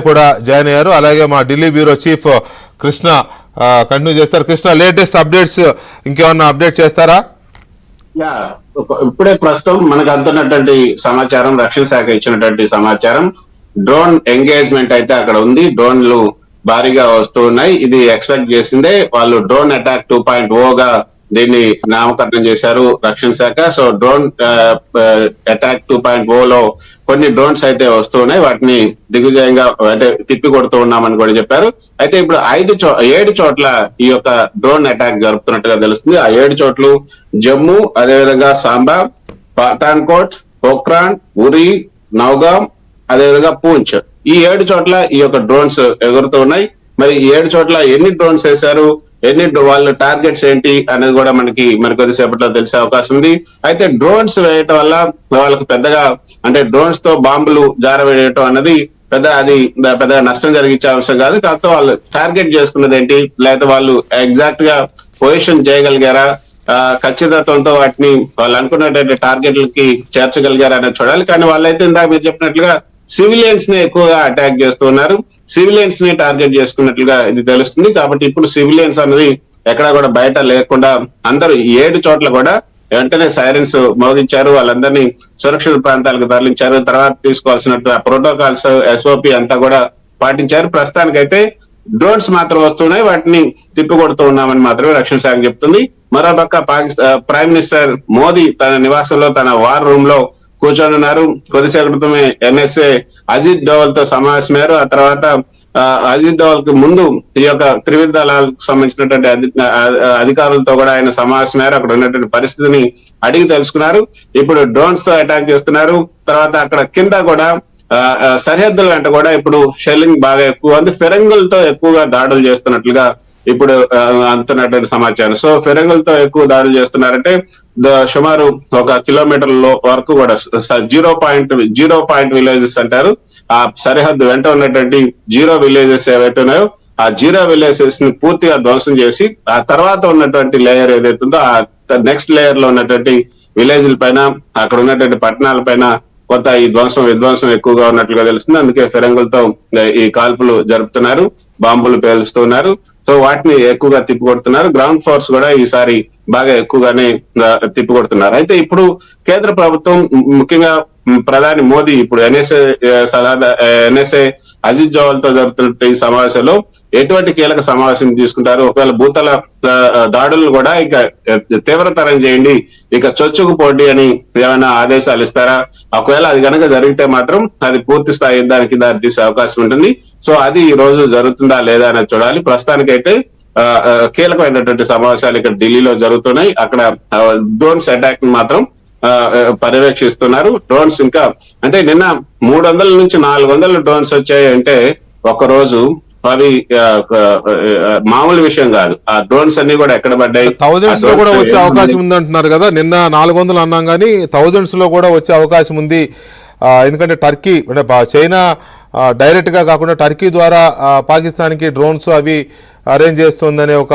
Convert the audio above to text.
కూడా జాయిన్ అయ్యారు. అలాగే మా Delhi bureau chief Krishna continue చేస్తారు. కృష్ణ, లేటెస్ట్ అప్డేట్స్ ఇంకేమన్నా అప్డేట్ చేస్తారా? ఇప్పుడే ప్రస్తుతం మనకు అందుతున్నటువంటి సమాచారం, రక్షణ శాఖ ఇచ్చినటువంటి సమాచారం, డ్రోన్ ఎంగేజ్మెంట్ అయితే అక్కడ ఉంది. డ్రోన్లు భారీగా వస్తూ ఉన్నాయి. ఇది ఎక్స్పెక్ట్ చేసిందే. వాళ్ళు డ్రోన్ అటాక్ 2.0గా దీన్ని నామకరణం చేశారు రక్షణ శాఖ. సో డ్రోన్ అటాక్ 2.0లో కొన్ని డ్రోన్స్ అయితే వస్తూ ఉన్నాయి. వాటిని దిగ్విజయంగా అంటే తిప్పి కొడుతూ ఉన్నామని కూడా చెప్పారు. అయితే ఇప్పుడు 7 చోట్ల ఈ యొక్క డ్రోన్ అటాక్ జరుపుతున్నట్టుగా తెలుస్తుంది. ఆ 7 చోట్లు జమ్మూ, అదేవిధంగా సాంబా, పఠాన్కోట్, పోఖ్రాన్, ఉరి, నౌగాం, అదేవిధంగా పూంచ్, ఈ 7 చోట్ల ఈ యొక్క డ్రోన్స్ ఎగురుతూ ఉన్నాయి. మరి ఈ 7 చోట్ల ఎన్ని డ్రోన్స్ వేశారు, ఎన్ని వాళ్ళ టార్గెట్స్ ఏంటి అనేది కూడా మనకి కొద్దిసేపట్లో తెలిసే అవకాశం ఉంది. అయితే డ్రోన్స్ వేయటం వల్ల వాళ్ళకి పెద్దగా అంటే డ్రోన్స్ తో బాంబులు జారవేయటం అన్నది పెద్దగా నష్టం జరిగించే అవసరం కాదు. కాకపోతే వాళ్ళు టార్గెట్ చేసుకున్నది ఏంటి, లేకపోతే వాళ్ళు ఎగ్జాక్ట్ గా పొజిషన్ చేయగలిగారా, ఖచ్చితత్వంతో వాటిని వాళ్ళు అనుకున్నటువంటి టార్గెట్లకి చేర్చగలిగారా అనేది చూడాలి. కానీ వాళ్ళైతే ఇందాక మీరు చెప్పినట్లుగా సివిలియన్స్ ని ఎక్కువగా అటాక్ చేస్తున్నారు. సివిలియన్స్ ని టార్గెట్ చేసుకున్నట్లుగా ఇది తెలుస్తుంది. కాబట్టి ఇప్పుడు సివిలియన్స్ అనేది ఎక్కడా కూడా బయట లేకుండా అందరూ 7 చోట్ల కూడా వెంటనే సైరన్స్ మోగించారు. వాళ్ళందరినీ సురక్షిత ప్రాంతాలకు తరలించారు. తర్వాత తీసుకోవాల్సిన ప్రోటోకాల్స్, SOP అంతా కూడా పాటించారు. ప్రస్తుతానికైతే డ్రోన్స్ మాత్రం వస్తున్నాయి. వాటిని తిప్పికొడుతూ ఉన్నామని మాత్రమే రక్షణ శాఖ చెప్తుంది. మరోపక్క ప్రైమ్ మినిస్టర్ మోదీ తన నివాసంలో తన వార్ రూమ్ లో కూర్చొని ఉన్నారు. కొద్దిసేపటి క్రితమే NSA అజిత్ డోవల్ తో సమావేశమయ్యారు. ఆ తర్వాత అజిత్ డోవల్ కి ముందు ఈ యొక్క త్రివిధ దళాలకు సంబంధించినటువంటి అధికారులతో కూడా ఆయన సమావేశమయ్యారు. అక్కడ ఉన్నటువంటి పరిస్థితిని అడిగి తెలుసుకున్నారు. ఇప్పుడు డ్రోన్స్ తో అటాక్ చేస్తున్నారు. తర్వాత అక్కడ కింద కూడా సరిహద్దుల వెంట కూడా ఇప్పుడు షెల్లింగ్ బాగా ఎక్కువ ఉంది. ఫిరంగులతో ఎక్కువగా దాడులు చేస్తున్నట్లుగా ఇప్పుడు అందుతున్నటువంటి సమాచారం. సో ఫిరంగులతో ఎక్కువ దాడులు చేస్తున్నారంటే సుమారు 1 కిలోమీటర్ల వరకు కూడా జీరో పాయింట్ విలేజెస్ అంటారు. ఆ సరిహద్దు వెంట ఉన్నటువంటి జీరో విలేజెస్ ఏవైతే ఉన్నాయో ఆ జీరో విలేజెస్ ని పూర్తిగా ధ్వంసం చేసి ఆ తర్వాత ఉన్నటువంటి లేయర్ ఏదైతుందో ఆ నెక్స్ట్ లేయర్ లో ఉన్నటువంటి విలేజ్ల పైన, అక్కడ ఉన్నటువంటి పట్టణాల పైన కొంత ఈ విధ్వంసం ఎక్కువగా ఉన్నట్లుగా తెలుస్తుంది. అందుకే ఫిరంగులతో ఈ కాల్పులు జరుపుతున్నారు, బాంబులు పేలుస్తున్నారు. సో వాటిని ఎక్కువగా తిప్పికొడుతున్నారు. గ్రౌండ్ ఫోర్స్ కూడా ఈసారి బాగా ఎక్కువగానే తిప్పికొడుతున్నారు. అయితే ఇప్పుడు కేంద్ర ప్రభుత్వం ముఖ్యంగా ప్రధాని మోదీ ఇప్పుడు NSA అజిత్ డోవల్ తో జరుగుతున్న ఈ సమావేశంలో ఎటువంటి కీలక సమావేశం తీసుకుంటారు, ఒకవేళ భూతల దాడులను కూడా ఇక తీవ్రతరం చేయండి, ఇక చొచ్చుకుపోండి అని ఏమైనా ఆదేశాలు ఇస్తారా? ఒకవేళ అది కనుక జరిగితే మాత్రం అది పూర్తి స్థాయి యుద్ధానికి దారితీసే అవకాశం ఉంటుంది. సో అది ఈ రోజు జరుగుతుందా లేదా అనేది చూడాలి. ప్రస్తుతానికైతే కీలకమైనటువంటి సమావేశాలు ఇక్కడ ఢిల్లీలో జరుగుతున్నాయి. అక్కడ డ్రోన్స్ అటాక్ మాత్రం పర్యవేక్షిస్తున్నారు. డ్రోన్స్ ఇంకా అంటే నిన్న 300 నుంచి 400 డ్రోన్స్ వచ్చాయి అంటే ఒక్కరోజు అవి మామూలు విషయం కాదు. ఆ డ్రోన్స్ అన్ని కూడా ఎక్కడ పడ్డాయి, థౌజండ్స్ లో కూడా వచ్చే అవకాశం ఉంది అంటున్నారు కదా. నిన్న 400 అన్నాం కానీ థౌజండ్స్ లో కూడా వచ్చే అవకాశం ఉంది. ఎందుకంటే టర్కీ అంటే చైనా డైరెక్ట్ గా కాకుండా టర్కీ ద్వారా పాకిస్తాన్ కి డ్రోన్స్ అవి అరేంజ్ చేస్తుందనే ఒక